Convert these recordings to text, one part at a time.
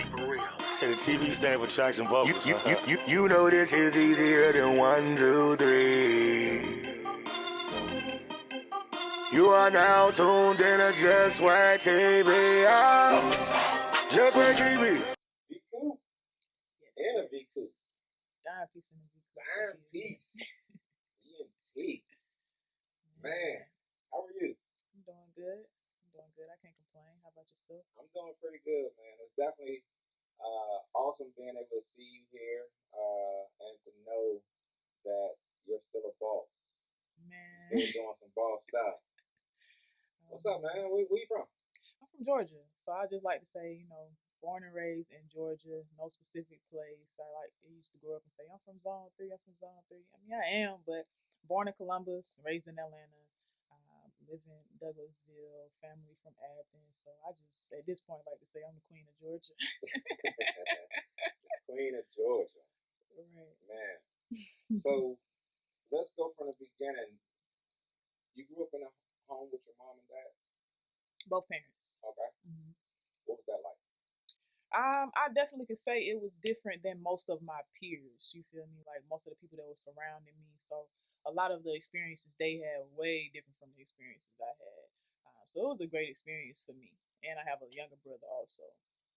For real. Say the TV stand for tracks and vocals. You know this is easier than 1, 2, 3. You are now tuned in to Jus Swagg TV. Jus Swagg TV. Be cool. Yes. And a be cool. Dime piece and a be cool. Dime piece. ENT. Man, how are you? I'm doing good. I can't complain. How about yourself? I'm doing pretty good, man. It's definitely awesome being able to see you here and to know that you're still a boss. Man. You're still doing some boss stuff. What's up, man? Where you from? I'm from Georgia. So I just like to say, born and raised in Georgia, no specific place. I used to grow up and say, I'm from Zone 3, I'm from Zone 3. I mean, I am, but born in Columbus, raised in Atlanta, live in Douglasville, family from Athens. So I just, at this point, like to say I'm the queen of Georgia. Queen of Georgia. Right. Man. So let's go from the beginning. You grew up in a home with your mom and dad? Both parents. Okay. Mm-hmm. What was that like? I definitely could say it was different than most of my peers. You feel me? Like most of the people that were surrounding me. So a lot of the experiences they had were way different from the experiences I had. So it was a great experience for me. And I have a younger brother also.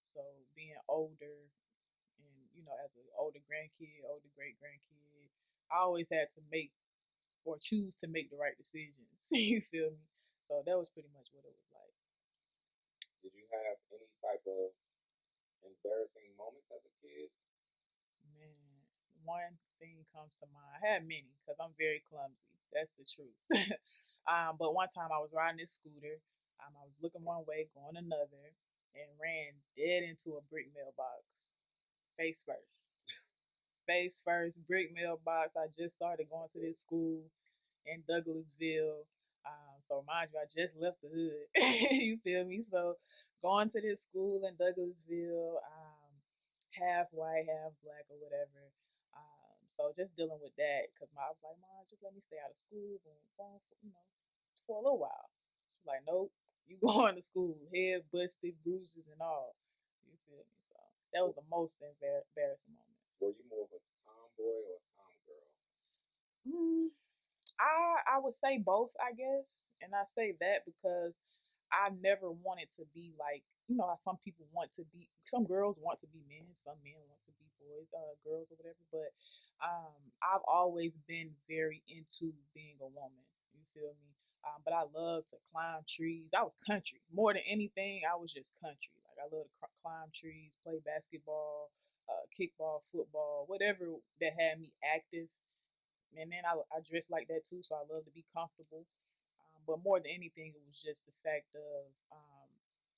So being older and, as an older grandkid, older great grandkid, I always had to make or choose to make the right decisions. You feel me? So that was pretty much what it was like. Did you have any type of embarrassing moments as a kid? Man, one thing comes to mind. I had many because I'm very clumsy. That's the truth. But one time I was riding this scooter. I was looking one way, going another, and ran dead into a brick mailbox. Face first. Face first, brick mailbox. I just started going to this school in Douglasville. So mind you, I just left the hood. You feel me? So going to this school in Douglasville, half white, half black or whatever. So just dealing with that because I was like, Mom, just let me stay out of school for a little while. She's like, nope, you going to school, head busted, bruises and all. You feel me? So that was the most embarrassing moment. Were you more of a tomboy or a tomgirl? I would say both, I guess. And I say that because I never wanted to be like, how some people want to be, some girls want to be men, some men want to be boys, girls or whatever. But I've always been very into being a woman. You feel me? But I love to climb trees. I was country. More than anything, I was just country. Like I love to climb trees, play basketball, kickball, football, whatever that had me active. And then I dress like that too, so I love to be comfortable. But more than anything, it was just the fact of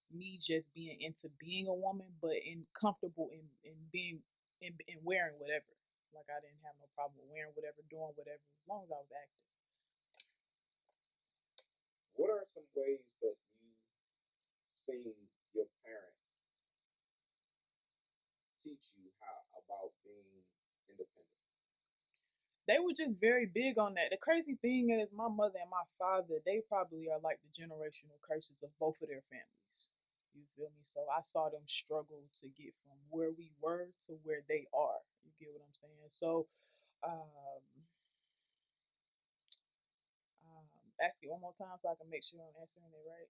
me just being into being a woman, but comfortable in being in wearing whatever. Like I didn't have no problem with wearing whatever, doing whatever, as long as I was active. What are some ways that you've seen your parents teach you about being independent? They were just very big on that. The crazy thing is my mother and my father, they probably are like the generational curses of both of their families. You feel me? So I saw them struggle to get from where we were to where they are. You get what I'm saying? So ask it one more time so I can make sure I'm answering it right.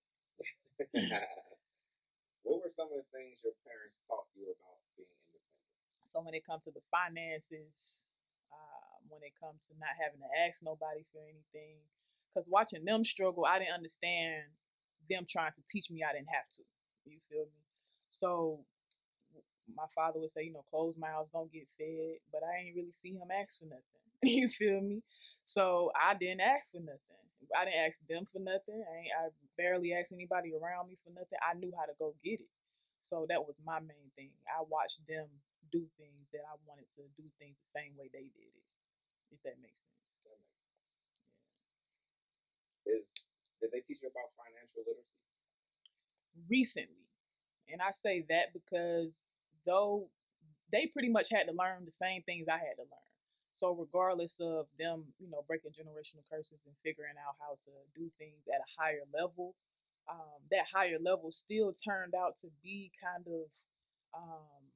What were some of the things your parents taught you about being independent? So when it comes to the finances, when it comes to not having to ask nobody for anything, because watching them struggle, I didn't understand them trying to teach me I didn't have to. You feel me? So my father would say, closed mouths don't get fed, but I ain't really see him ask for nothing. You feel me? So I didn't ask for nothing. I didn't ask them for nothing. I barely asked anybody around me for nothing. I knew how to go get it. So that was my main thing. I watched them do things that I wanted to do things the same way they did it. If that makes sense. That makes sense. Yeah. Did they teach you about financial literacy? Recently. And I say that because though they pretty much had to learn the same things I had to learn. So regardless of them, breaking generational curses and figuring out how to do things at a higher level, that higher level still turned out to be kind of um,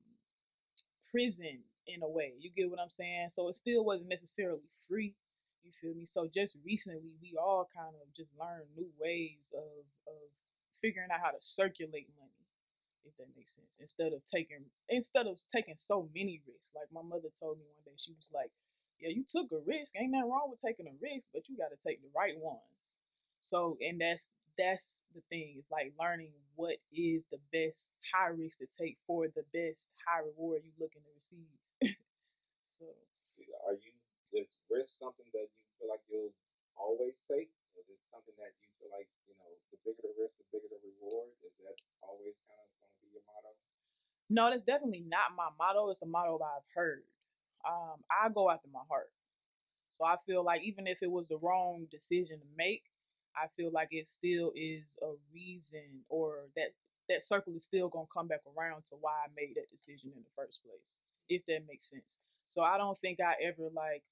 prison in a way. You get what I'm saying? So it still wasn't necessarily free. You feel me? So just recently, we all kind of just learned new ways of figuring out how to circulate money, if that makes sense. Instead of taking so many risks. Like my mother told me one day, she was like, "Yeah, you took a risk. Ain't nothing wrong with taking a risk, but you got to take the right ones." So, and that's the thing. It's like learning what is the best high risk to take for the best high reward you looking to receive. So, Are you is risk something that you feel like you'll always take? Is it something that you feel like the bigger the risk, the bigger the reward? Is that always kind of going to be your motto? no, that's definitely not my motto. It's a motto I've heard. I go after my heart. So I feel like even if it was the wrong decision to make, I feel like it still is a reason, or that circle is still gonna come back around to why I made that decision in the first place, if that makes sense. So I don't think I ever like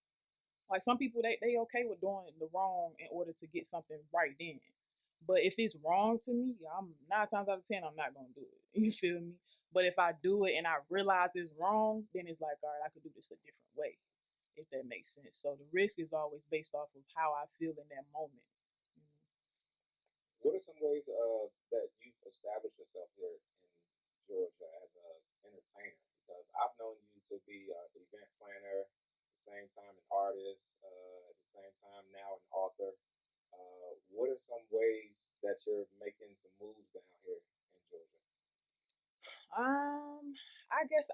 some people they okay with doing the wrong in order to get something right then. But if it's wrong to me, I'm 9 times out of 10 I'm not gonna do it. You feel me? But if I do it and I realize it's wrong, then it's like, all right, I could do this a different way, if that makes sense. So the risk is always based off of how I feel in that moment. You know? What are some ways that you've established yourself here in Georgia as an entertainer? Because I've known you to be an event planner, at the same time an artist, at the same time now an author. What are some ways that you're making some moves down here in Georgia? I guess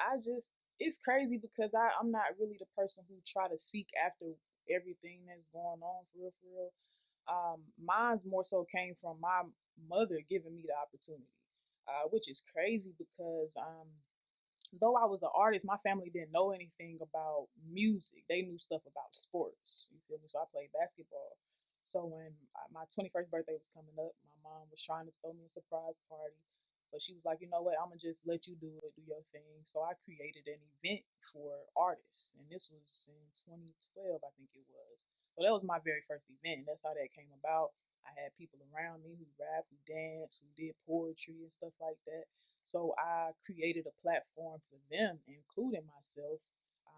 it's crazy because I'm not really the person who try to seek after everything that's going on for real, for real. Mine's more so came from my mother giving me the opportunity, which is crazy because though I was an artist, my family didn't know anything about music. They knew stuff about sports. You feel me? So I played basketball. So when my 21st birthday was coming up, my mom was trying to throw me a surprise party, but she was like, you know what? I'm gonna just let you do it, do your thing. So I created an event for artists, and this was in 2012, I think it was. So that was my very first event. And that's how that came about. I had people around me who rap, who dance, who did poetry and stuff like that. So I created a platform for them, including myself,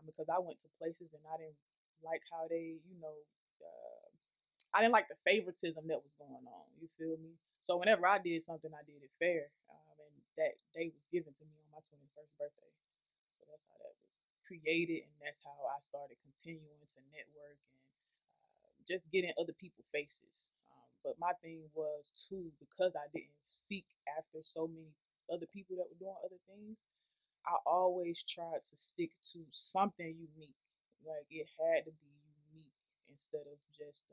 because I went to places and I didn't like how uh, I didn't like the favoritism that was going on. You feel me? So whenever I did something, I did it fair, and that day was given to me on my 21st birthday. So that's how that was created, and that's how I started continuing to network and just getting other people faces. But my thing was too, because I didn't seek after so many other people that were doing other things, I always tried to stick to something unique. Like it had to be unique instead of just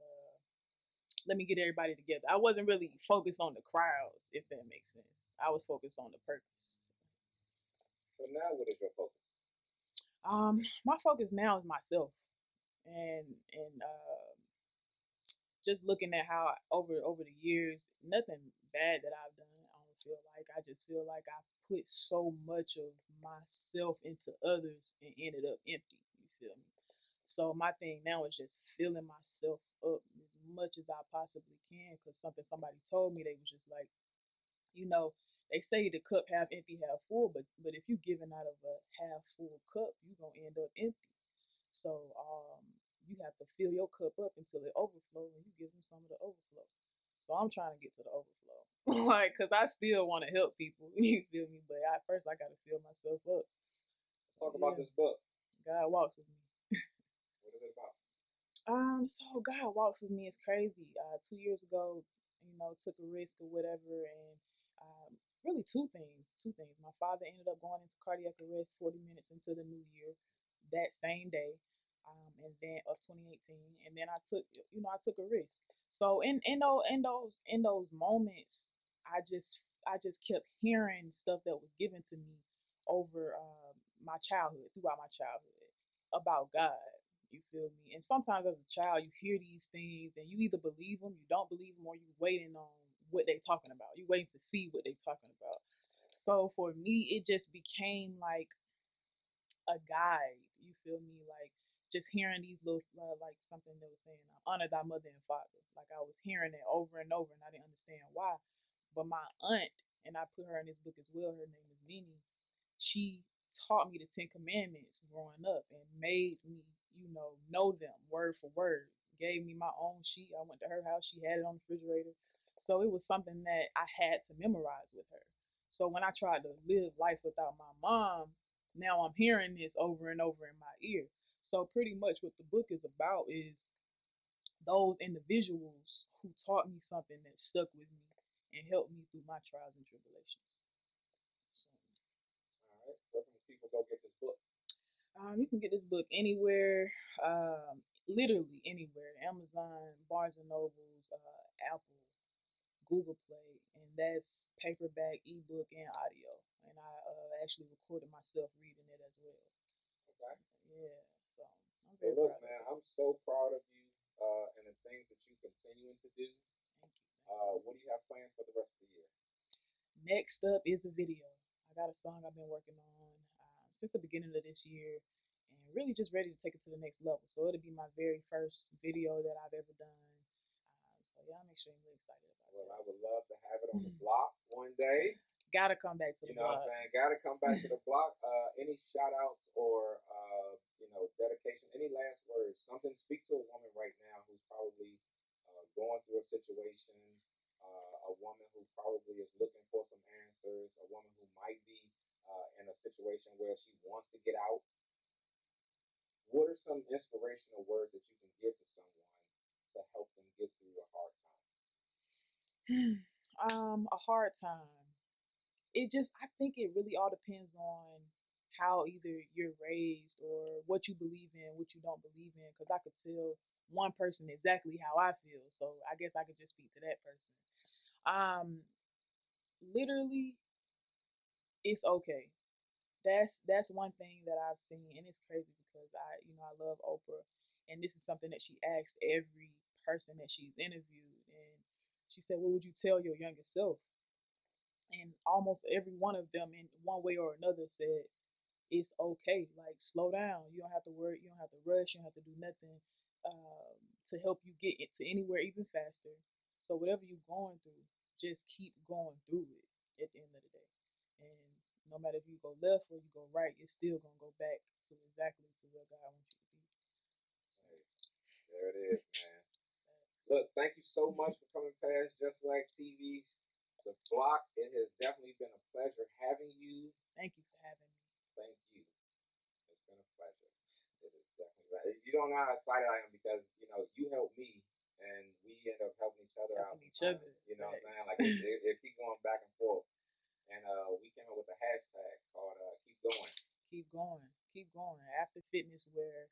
let me get everybody together. I wasn't really focused on the crowds, if that makes sense. I was focused on the purpose. So now, what is your focus? My focus now is myself, and just looking at how over the years, nothing bad that I've done. I don't feel like I just feel like I put so much of myself into others and ended up empty. You feel me? So my thing now is just filling myself up as much as I possibly can. Because somebody told me, they was just like, you know, they say the cup half empty, half full, but if you giving out of a half full cup, you gonna end up empty. So you have to fill your cup up until it overflow, and you give them some of the overflow. So I'm trying to get to the overflow, like, cause I still want to help people. You feel me? But first I gotta fill myself up. Let's So talk about yeah, this book. God walks with me. What is it about? So God walks with me is crazy. 2 years ago, took a risk or whatever, and really two things. Two things. My father ended up going into cardiac arrest 40 minutes into the new year, that same day, and then of 2018, and then I took a risk. So in those moments, I just kept hearing stuff that was given to me over my childhood, throughout my childhood, about God. You feel me? And sometimes as a child, you hear these things and you either believe them, you don't believe them, or you waiting on what they talking about. You waiting to see what they talking about. So for me, it just became like a guide. You feel me? Like just hearing these little, like something that was saying, honor thy mother and father. Like I was hearing it over and over, and I didn't understand why. But my aunt, and I put her in this book as well. Her name is Nene. she taught me the 10 Commandments growing up and made me, know them word for word. Gave me my own sheet. I went to her house. She had it on the refrigerator. So it was something that I had to memorize with her. So when I tried to live life without my mom, now I'm hearing this over and over in my ear. So pretty much what the book is about is those individuals who taught me something that stuck with me and helped me through my trials and tribulations. So, All right. Where can people go get this book? you can get this book anywhere, literally anywhere. Amazon, Barnes and Nobles, Apple, Google Play, and that's paperback, ebook, and audio. And I actually recorded myself reading it as well. Okay. Yeah, so I'm Hey, very look, proud of man, it. I'm so proud of you and the things that you continuing to do. Thank you. What do you have planned for the rest of the year? Next up is a video. I got a song I've been working on since the beginning of this year, and really just ready to take it to the next level. So it'll be my very first video that I've ever done. So yeah, I'm extremely excited about it. Well, I would love to have it on the block one day. Gotta come back to the You know block. what I'm saying? Gotta come back to the block. Any shout outs or, dedication, any last words? Something, speak to a woman right now who's probably going through a situation, a woman who probably is looking for some answers, a woman who might be in a situation where she wants to get out. What are some inspirational words that you can give to someone to help them get through a hard time? A hard time. I think it really all depends on how either you're raised or what you believe in, what you don't believe in. Because I could tell one person exactly how I feel. So I guess I could just speak to that person. Literally, it's okay. That's one thing that I've seen, and it's crazy because I love Oprah, and this is something that she asked every person that she's interviewed, and she said, "What would you tell your younger self?" And almost every one of them, in one way or another, said, "It's okay. Like, slow down. You don't have to worry. You don't have to rush. You don't have to do nothing to help you get to anywhere even faster. So whatever you're going through, just keep going through it at the end of the day. And no matter if you go left or you go right, it's still gonna go back to exactly to where God wants you to be." So, There it is, man. Look, thank you so much for coming past Jus Swagg TV's The Block. It has definitely been a pleasure having you. thank you for having me. Thank you. It's been a pleasure. It is definitely. You don't know how excited I am because you helped me, and we end up helping each other out. Helping each other. You know what I'm Thanks. saying? Like it keep going back and forth. And we came up with a hashtag called "Keep Going." Keep going. Keep going. After fitness, where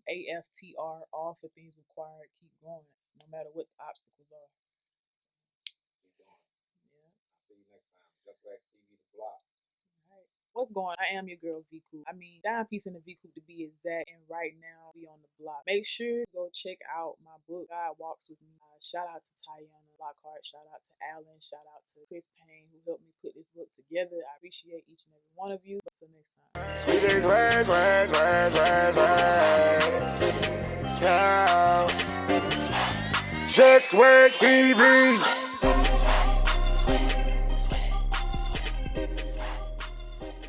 AFTR, all for things required, keep going, no matter what the obstacles are. Keep going. Yeah. I'll see you next time. Jus Swagg TV The Block. All right. What's going on? I am your girl, V Coop. Dime Piece in the V Coop to be exact. And right now, we on the block. Make sure to go check out my book, God Walks With Me. Shout out to Tiana Lockhart. Shout out to Alan. Shout out to Chris Payne, who helped me put this book together. I appreciate each and every one of you. Until next time. Sweet as swag, swag, swag, swag, swag. Yeah. Jus Swagg TV.